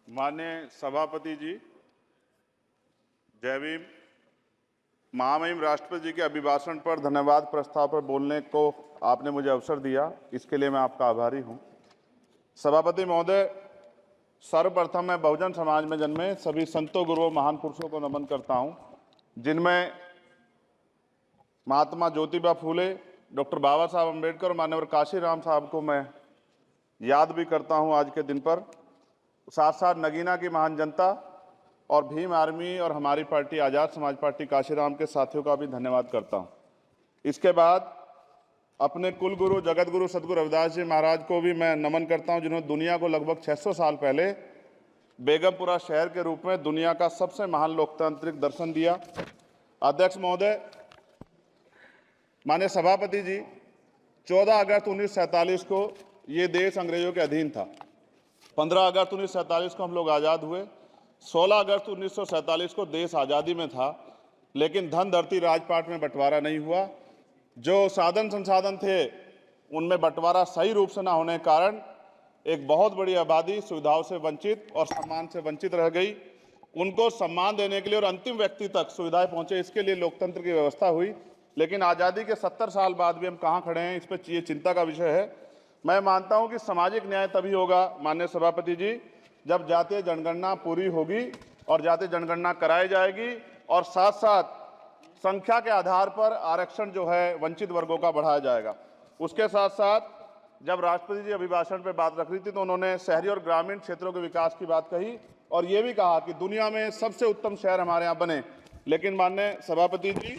माननीय सभापति जी, जय भीम। महामहिम राष्ट्रपति जी के अभिभाषण पर धन्यवाद प्रस्ताव पर बोलने को आपने मुझे अवसर दिया, इसके लिए मैं आपका आभारी हूं। सभापति महोदय, सर्वप्रथम मैं बहुजन समाज में जन्मे सभी संतों, गुरुओं, महान पुरुषों को नमन करता हूं, जिनमें महात्मा ज्योतिबा फूले, डॉक्टर बाबा साहब अम्बेडकर और मान्यवर काशीराम साहब को मैं याद भी करता हूं आज के दिन पर। साथ साथ नगीना की महान जनता और भीम आर्मी और हमारी पार्टी आज़ाद समाज पार्टी काशीराम के साथियों का भी धन्यवाद करता हूं। इसके बाद अपने कुल गुरु जगत गुरु सदगुरु रविदास जी महाराज को भी मैं नमन करता हूं, जिन्होंने दुनिया को लगभग 600 साल पहले बेगमपुरा शहर के रूप में दुनिया का सबसे महान लोकतांत्रिक दर्शन दिया। अध्यक्ष महोदय, माननीय सभापति जी, 14 अगस्त 1947 को ये देश अंग्रेजों के अधीन था। 15 अगस्त 1947 को हम लोग आज़ाद हुए। 16 अगस्त 1947 को देश आज़ादी में था, लेकिन धन धरती राजपाट में बंटवारा नहीं हुआ। जो साधन संसाधन थे उनमें बंटवारा सही रूप से न होने के कारण एक बहुत बड़ी आबादी सुविधाओं से वंचित और सम्मान से वंचित रह गई। उनको सम्मान देने के लिए और अंतिम व्यक्ति तक सुविधाएं पहुंचे, इसके लिए लोकतंत्र की व्यवस्था हुई। लेकिन आज़ादी के 70 साल बाद भी हम कहाँ खड़े हैं, इस पर ये चिंता का विषय है। मैं मानता हूं कि सामाजिक न्याय तभी होगा माननीय सभापति जी, जब जातीय जनगणना पूरी होगी और जातीय जनगणना कराई जाएगी और साथ साथ संख्या के आधार पर आरक्षण जो है वंचित वर्गों का बढ़ाया जाएगा। उसके साथ साथ जब राष्ट्रपति जी अभिभाषण पर बात रख रही थी तो उन्होंने शहरी और ग्रामीण क्षेत्रों के विकास की बात कही और ये भी कहा कि दुनिया में सबसे उत्तम शहर हमारे यहाँ बने। लेकिन माननीय सभापति जी,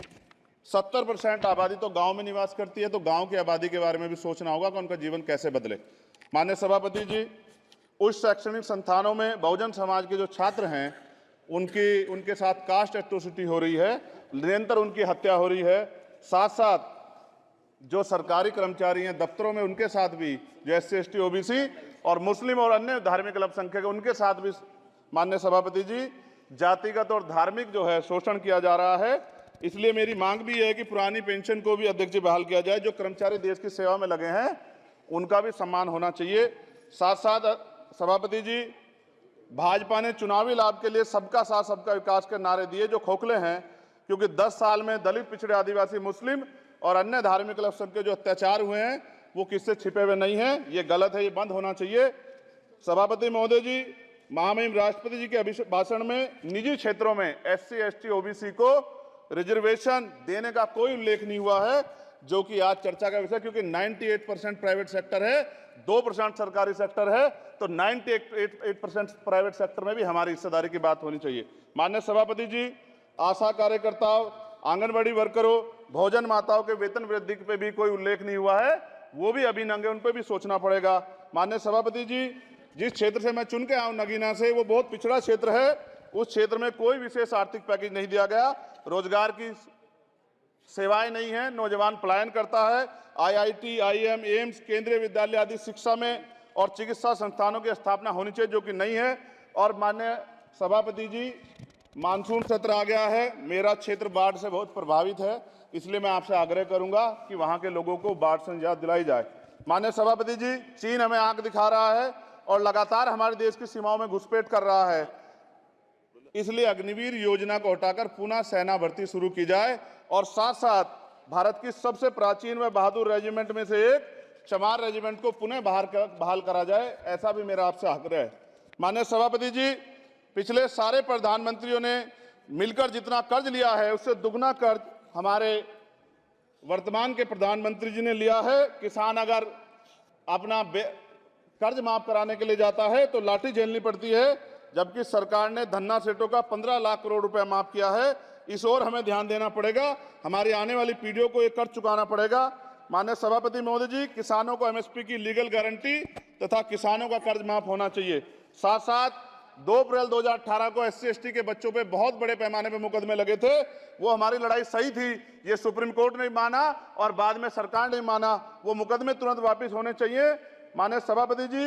70% आबादी तो गांव में निवास करती है, तो गांव की आबादी के बारे में भी सोचना होगा कि उनका जीवन कैसे बदले। माननीय सभापति जी, उच्च शैक्षणिक संस्थानों में बहुजन समाज के जो छात्र हैं उनके साथ कास्ट एट्रोसिटी हो रही है, निरंतर उनकी हत्या हो रही है। साथ साथ जो सरकारी कर्मचारी हैं दफ्तरों में, उनके साथ भी जो SC ST OBC और मुस्लिम और अन्य धार्मिक अल्पसंख्यक उनके साथ भी माननीय सभापति जी जातिगत और धार्मिक जो है शोषण किया जा रहा है। इसलिए मेरी मांग भी है कि पुरानी पेंशन को भी अध्यक्ष जी बहाल किया जाए। जो कर्मचारी देश की सेवा में लगे हैं उनका भी सम्मान होना चाहिए। साथ साथ सभापति जी, भाजपा ने चुनावी लाभ के लिए सबका साथ सबका विकास के नारे दिए जो खोखले हैं, क्योंकि 10 साल में दलित, पिछड़े, आदिवासी, मुस्लिम और अन्य धार्मिक अल्पसंख्यक के जो अत्याचार हुए हैं वो किससे छिपे हुए नहीं हैं। ये गलत है, ये बंद होना चाहिए। सभापति महोदय जी, महामहिम राष्ट्रपति जी के अभिभाषण में निजी क्षेत्रों में SC ST OBC को रिजर्वेशन देने का कोई उल्लेख नहीं हुआ है, जो कि आज चर्चा का विषय, क्योंकि 98% प्राइवेट सेक्टर है, 2% सरकारी सेक्टर है, तो 98% प्राइवेट सेक्टर में भी हमारी हिस्सेदारी की बात होनी चाहिए। माननीय सभापति जी, आशा कार्यकर्ताओं, आंगनबाड़ी वर्करों, भोजन माताओं के वेतन वृद्धि पे भी कोई उल्लेख नहीं हुआ है, वो भी अभी नंगे, उन पर भी सोचना पड़ेगा। माननीय सभापति जी, जिस क्षेत्र से मैं चुन के आऊँ नगीना से, वो बहुत पिछड़ा क्षेत्र है। उस क्षेत्र में कोई विशेष आर्थिक पैकेज नहीं दिया गया, रोजगार की सेवाएं नहीं है, नौजवान पलायन करता है। IIT, IIM, एम्स, केंद्रीय विद्यालय आदि शिक्षा में और चिकित्सा संस्थानों की स्थापना होनी चाहिए, जो कि नहीं है। और माननीय सभापति जी, मानसून सत्र आ गया है, मेरा क्षेत्र बाढ़ से बहुत प्रभावित है, इसलिए मैं आपसे आग्रह करूंगा कि वहां के लोगों को बाढ़ से निजात दिलाई जाए। माननीय सभापति जी, चीन हमें आंख दिखा रहा है और लगातार हमारे देश की सीमाओं में घुसपैठ कर रहा है, इसलिए अग्निवीर योजना को हटाकर पुनः सेना भर्ती शुरू की जाए और साथ साथ भारत की सबसे प्राचीन व बहादुर रेजिमेंट में से एक चमार रेजिमेंट को पुनः बहाल करा जाए, ऐसा भी मेरा आपसे आग्रह है। माननीय सभापति जी, पिछले सारे प्रधानमंत्रियों ने मिलकर जितना कर्ज लिया है उससे दुगना कर्ज हमारे वर्तमान के प्रधानमंत्री जी ने लिया है। किसान अगर अपना कर्ज माफ कराने के लिए जाता है तो लाठी झेलनी पड़ती है, जबकि सरकार ने धन्ना सेठों का 15 लाख करोड़ रुपया माफ किया है। इस ओर हमें ध्यान देना पड़ेगा, हमारी आने वाली पीढ़ियों को ये कर्ज चुकाना पड़ेगा। माननीय सभापति महोदय जी, किसानों को MSP की लीगल गारंटी तथा किसानों का कर्ज माफ होना चाहिए। साथ साथ 2 अप्रैल 2018 को SC ST के बच्चों पे बहुत बड़े पैमाने पे मुकदमे लगे थे, वो हमारी लड़ाई सही थी, ये सुप्रीम कोर्ट ने माना और बाद में सरकार ने माना, वो मुकदमे तुरंत वापिस होने चाहिए। माननीय सभापति जी,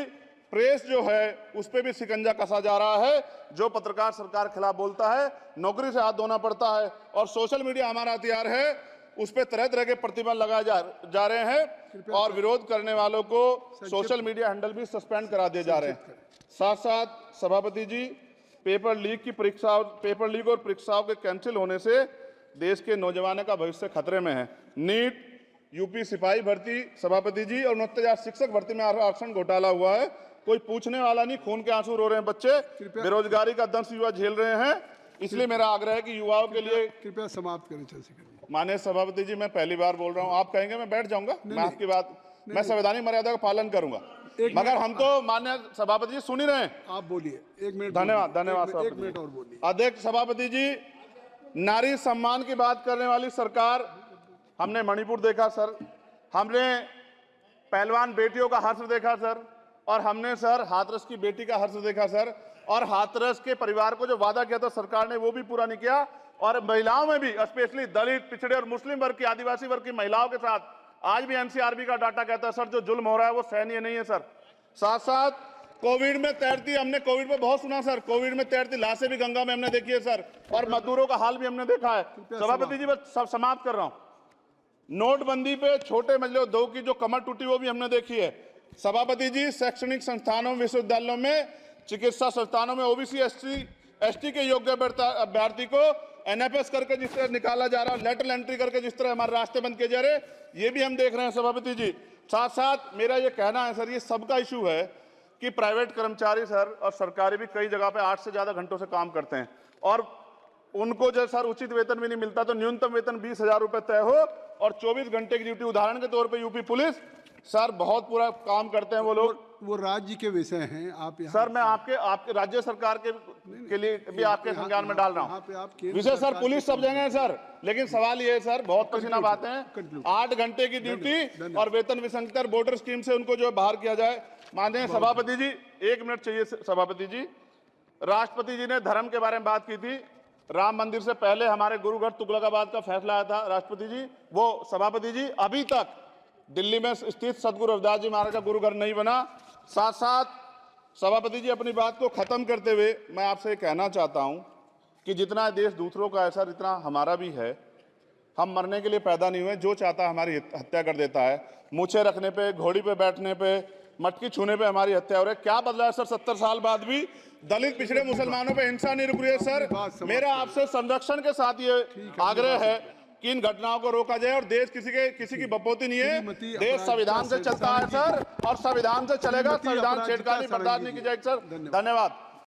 प्रेस जो है उस पर भी शिकंजा कसा जा रहा है। जो पत्रकार सरकार के खिलाफ बोलता है नौकरी से हाथ धोना पड़ता है और सोशल मीडिया हमारा हथियार है, उस पर तरह तरह के प्रतिबंध लगाए जा रहे हैं और विरोध करने वालों को सोशल मीडिया हैंडल भी सस्पेंड करा दिए जा रहे हैं। साथ साथ सभापति जी, पेपर लीक और परीक्षाओं के कैंसिल होने से देश के नौजवानों का भविष्य खतरे में है। नीट, यूपी सिपाही भर्ती सभापति जी और 69,000 शिक्षक भर्ती में आरक्षण घोटाला हुआ है, कोई पूछने वाला नहीं, खून के आंसू रो रहे हैं बच्चे, बेरोजगारी का दंश युवा झेल रहे हैं। इसलिए मेरा आग्रह है कि युवाओं के लिए कृपया समाप्त करें चर्चा। माननीय सभापति जी, मैं पहली बार बोल रहा हूं, आप कहेंगे मैं बैठ जाऊंगा, मैं आपकी बात, मैं संवैधानिक मर्यादा का पालन करूंगा, मगर हम तो माननीय सभापति जी सुन ही रहे हैं। आप बोलिए, 1 मिनट। धन्यवाद, धन्यवाद। 1 मिनट और बोलिए। अध्यक्ष सभापति जी, नारी सम्मान की बात करने वाली सरकार, हमने मणिपुर देखा सर, हमने पहलवान बेटियों का हर्ष देखा सर, और हमने सर हाथरस की बेटी का हर्ष देखा सर, और हाथरस के परिवार को जो वादा किया था सरकार ने वो भी पूरा नहीं किया। और महिलाओं में भी, स्पेशली दलित, पिछड़े और मुस्लिम वर्ग की, आदिवासी वर्ग की महिलाओं के साथ आज भी एनसीआरबी का डाटा कहता है सर जो जुल्म हो रहा है वो सहनीय नहीं है सर। साथ साथ कोविड में तैरती, हमने कोविड में बहुत सुना सर, कोविड में तैरती लाशें भी गंगा में हमने देखी है सर, और मजदूरों का हाल भी हमने देखा है। सभापति जी, बस सब समाप्त कर रहा हूं। नोटबंदी पे छोटे मजले उद्योग की जो कमर टूटी वो भी हमने देखी है। सभापति जी, शैक्षणिक संस्थानों, विश्वविद्यालयों में, चिकित्सा संस्थानों में ओबीसी एसटी के योग्य अभ्यर्थी को एनएफएस करके जिस तरह निकाला जा रहा है, लेटरल एंट्री करके जिस तरह हमारे रास्ते बंद किए जा रहे, ये भी हम देख रहे हैं सभापति जी। साथ साथ मेरा ये कहना है सर, ये सबका इशू है कि प्राइवेट कर्मचारी सर और सरकारी भी कई जगह पे 8 से ज्यादा घंटों से काम करते हैं और उनको जो सर उचित वेतन भी नहीं मिलता, तो न्यूनतम वेतन 20,000 रुपए तय हो और 24 घंटे की ड्यूटी। उदाहरण के तौर पे यूपी पुलिस सर बहुत पूरा काम करते हैं वो लोग, वो राज्य के विषय हैं। आप सर मैं आपके राज्य सरकार के लिए भी आपके संज्ञान में डाल रहा हूँ विषय सर। पुलिस सब जगह है सर, लेकिन सवाल ये है सर, बहुत पसीना बातें हैं, 8 घंटे की ड्यूटी और वेतन विसंगति, वोटर स्कीम से उनको जो बाहर किया जाए। माननीय सभापति जी, 1 मिनट चाहिए सभापति जी। राष्ट्रपति जी ने धर्म के बारे में बात की थी, राम मंदिर से पहले हमारे गुरुघर तुगलकाबाद का फैसला आया था राष्ट्रपति जी, वो सभापति जी अभी तक दिल्ली में स्थित सदगुरु रविदास जी महाराज का गुरुघर नहीं बना। साथ साथ सभापति जी, अपनी बात को खत्म करते हुए मैं आपसे कहना चाहता हूं कि जितना देश दूसरों का है सर, इतना हमारा भी है। हम मरने के लिए पैदा नहीं हुए, जो चाहता है हमारी हत्या कर देता है। मूछें रखने पे, घोड़ी पे बैठने पे, मटकी छूने पे हमारी हत्या हो रही है। क्या बदला है सर 70 साल बाद भी? दलित, पिछड़े, मुसलमानों पे हिंसा नहीं रुक रही है सर। मेरा आपसे संरक्षण के साथ ये आग्रह है कि इन घटनाओं को रोका जाए और देश किसी की बपोती नहीं है, देश संविधान से चलता है सर और संविधान से चलेगा। संविधान छेड़खानी बर्दाश्त नहीं की जाएगी सर। धन्यवाद।